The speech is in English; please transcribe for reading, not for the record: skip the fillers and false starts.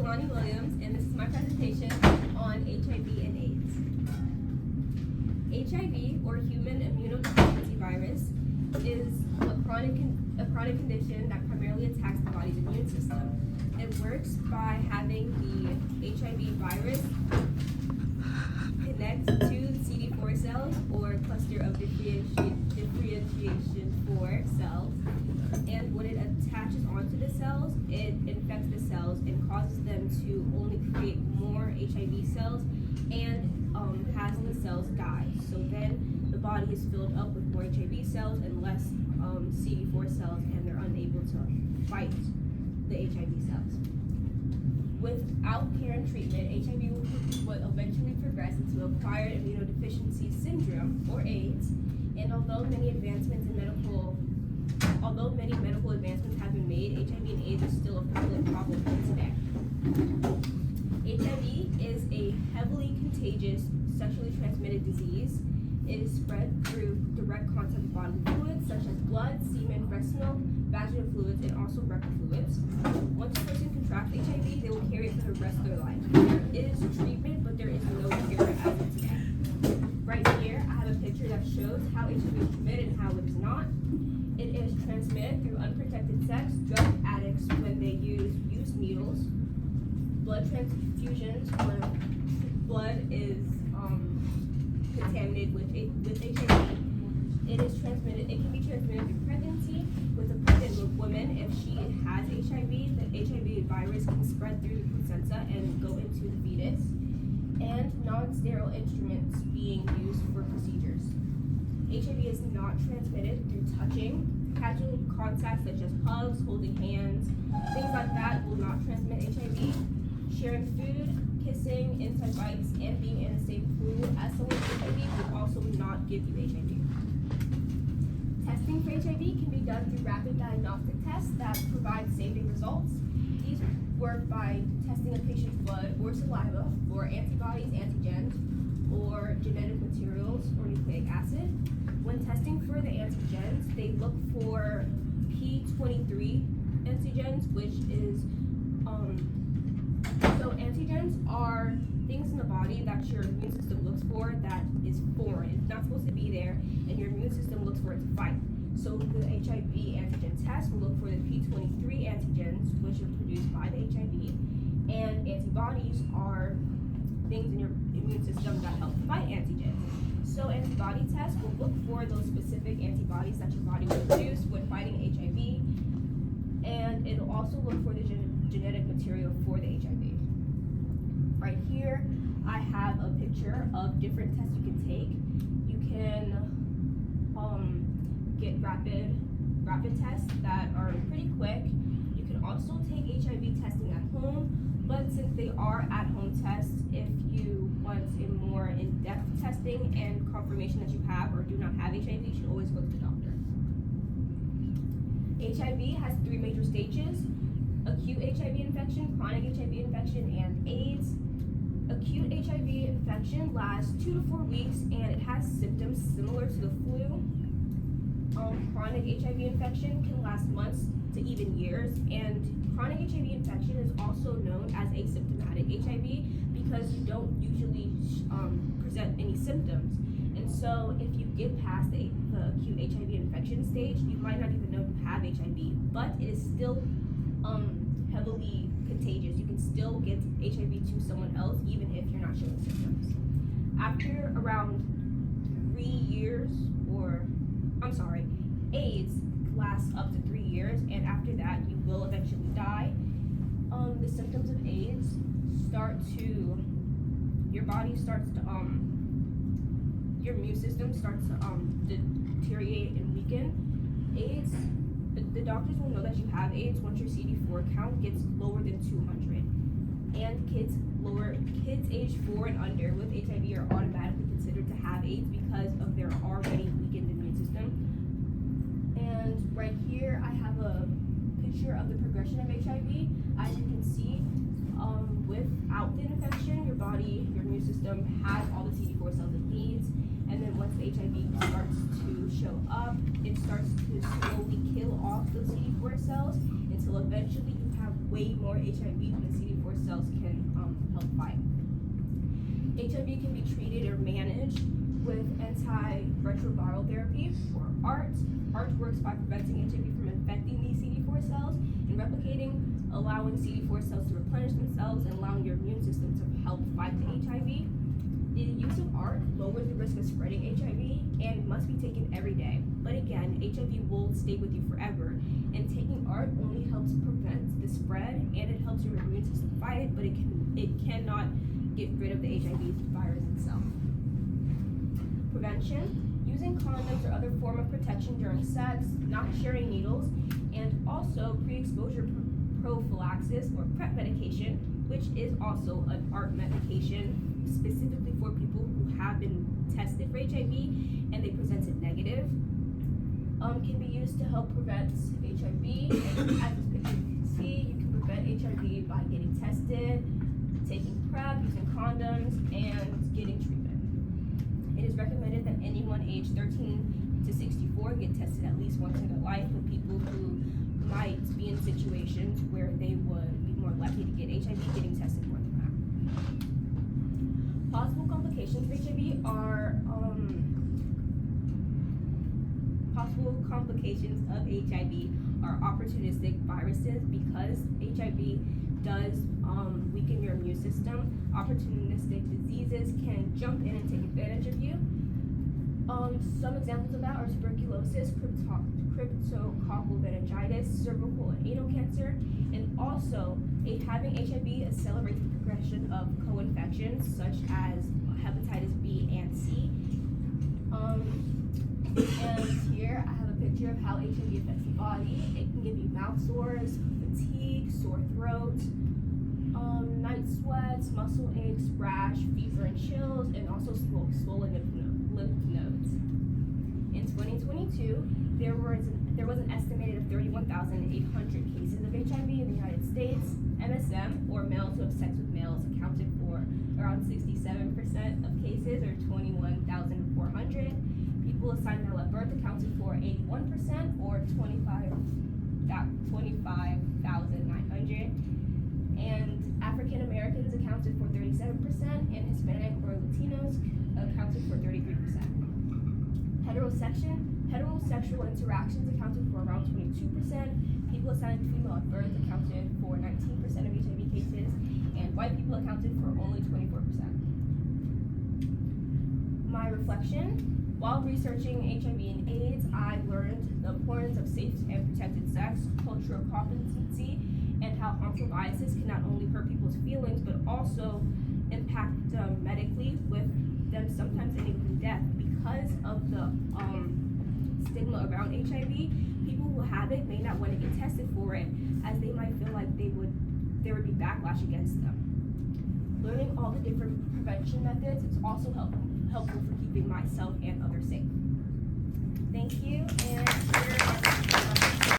And this is my presentation on HIV and AIDS. HIV, or human immunodeficiency virus, is a chronic condition that primarily attacks the body's immune system. It works by having the HIV virus connect to the CD4 cells, or cluster of differentiation 4 cells. And when it attaches onto the cells, it infects the cells and causes them to only create more HIV cells and has the cells die. So then the body is filled up with more HIV cells and less CD4 cells, and they're unable to fight the HIV cells. Without care and treatment, HIV will eventually progress into acquired immunodeficiency syndrome, or AIDS. And although many medical advancements have been made, HIV and AIDS is still a prevalent problem today. HIV is a heavily contagious, sexually transmitted disease. It is spread through direct contact with bodily fluids such as blood, semen, breast milk, vaginal fluids, and also rectal fluids. Once a person contracts HIV, they will carry it for the rest of their life. There is treatment, but there is no cure as of today. Right here, I have a picture that shows how HIV is transmitted and how it is not. It is transmitted through unprotected sex, drug addicts when they use needles, blood transfusions where blood is contaminated with HIV. It can be transmitted through pregnancy with a pregnant woman. If she has HIV, the HIV virus can spread through the placenta and go into the fetus. And non-sterile instruments being used for procedures. HIV is not transmitted through touching. Casual contact such as hugs, holding hands, things like that will not transmit HIV. Sharing food, kissing, inside bites, and being in the same pool as someone with HIV will also not give you HIV. Testing for HIV can be done through rapid diagnostic tests that provide same-day results. These work by testing a patient's blood or saliva for antibodies, antigens, or genetic materials or nucleic acid. When testing for the antigens, they look for P23 antigens, which is so antigens are things in the body that your immune system looks for that is foreign. It's not supposed to be there, and your immune system looks for it to fight. So the HIV antigen test will look for the P23 antigens, which are produced by the HIV, and antibodies are things in your immune system that help fight antigens. So antibody tests will look for those specific antibodies that your body will produce when fighting HIV, and it'll also look for the genetic material for the HIV. Right here, I have a picture of different tests you can take. You can get rapid tests that are pretty quick. You can also take HIV testing at home, but since they are at-home tests, if you want a more in-depth testing and confirmation that you have or do not have HIV, you should always go to the doctor. HIV has 3 major stages: acute HIV infection, chronic HIV infection, and AIDS. Acute HIV infection lasts 2 to 4 weeks, and it has symptoms similar to the flu. Chronic HIV infection can last months to even years, and chronic HIV infection is also known as asymptomatic HIV because you don't usually present any symptoms. And so if you get past the acute HIV infection stage, you might not even know you have HIV, but it is still heavily contagious. You can still get HIV to someone else even if you're not showing symptoms. After around 3 years, AIDS lasts up to 3 years, and after that you will eventually die. The symptoms of AIDS your immune system starts to deteriorate and weaken. AIDS, the doctors will know that you have AIDS once your CD4 count gets lower than 200. And kids aged 4 and under with HIV are automatically considered to have AIDS because of their already weakened immune system. And right here, I have a picture of the progression of HIV. As you can see, without the infection, your immune system has all the CD4 cells it needs. And then once the HIV starts to show up, it starts to slowly kill off those CD4 cells until eventually you have way more HIV than the CD4 cells can help fight. HIV can be treated or managed with antiretroviral therapy or ART. ART works by preventing HIV from infecting these CD4 cells and replicating, allowing CD4 cells to replenish themselves and allowing your immune system to help fight the HIV. The use of ART lowers the risk of spreading HIV and must be taken every day. But again, HIV will stay with you forever, and taking ART only helps prevent the spread and it helps your immune system fight it, but it cannot get rid of the HIV virus itself. Prevention: using condoms or other form of protection during sex, not sharing needles, and also pre-exposure prophylaxis or PrEP medication, which is also an ART medication specifically for people who have been tested for HIV and they presented negative, can be used to help prevent HIV. And as this picture you can see, you can prevent HIV by getting tested, taking PrEP, using condoms, and getting treatment. It is recommended that anyone aged 13 to 64 get tested at least once in their life, with people who might be in situations where they would be more likely to get HIV getting tested more than that. Possible complications of HIV are opportunistic viruses. Because HIV does weaken your immune system, opportunistic diseases can jump in and take advantage of you. Some examples of that are tuberculosis, cryptococcal meningitis, cervical and anal cancer, and also having HIV accelerates the progression of co-infections such as hepatitis B and C. And here I have a picture of how HIV affects the body. It can give you mouth sores, fatigue, sore throat, night sweats, muscle aches, rash, fever and chills, and also swollen lymph nodes. In 2022, there was an estimated of 31,800 cases of HIV in the United States. MSM, or males who have sex with males, accounted for around 67% of cases, or 21,400. People assigned male at birth accounted for 81%, or 25,900. And African Americans accounted for 37%, and Hispanic or Latinos accounted for 33%. Heterosexual interactions accounted for around 22%. People assigned female at birth accounted for 19% of HIV cases, and white people accounted for only 24%. My reflection: while researching HIV and AIDS, I learned the importance of safe and protected sex, cultural competency, and how harmful biases can not only hurt people's feelings, but also impact them medically, with them sometimes ending in death because of the stigma around HIV. People who have it may not want to get tested for it, as they might feel like there would be backlash against them. Learning all the different prevention methods is also helpful for keeping myself and others safe. Thank you, and here are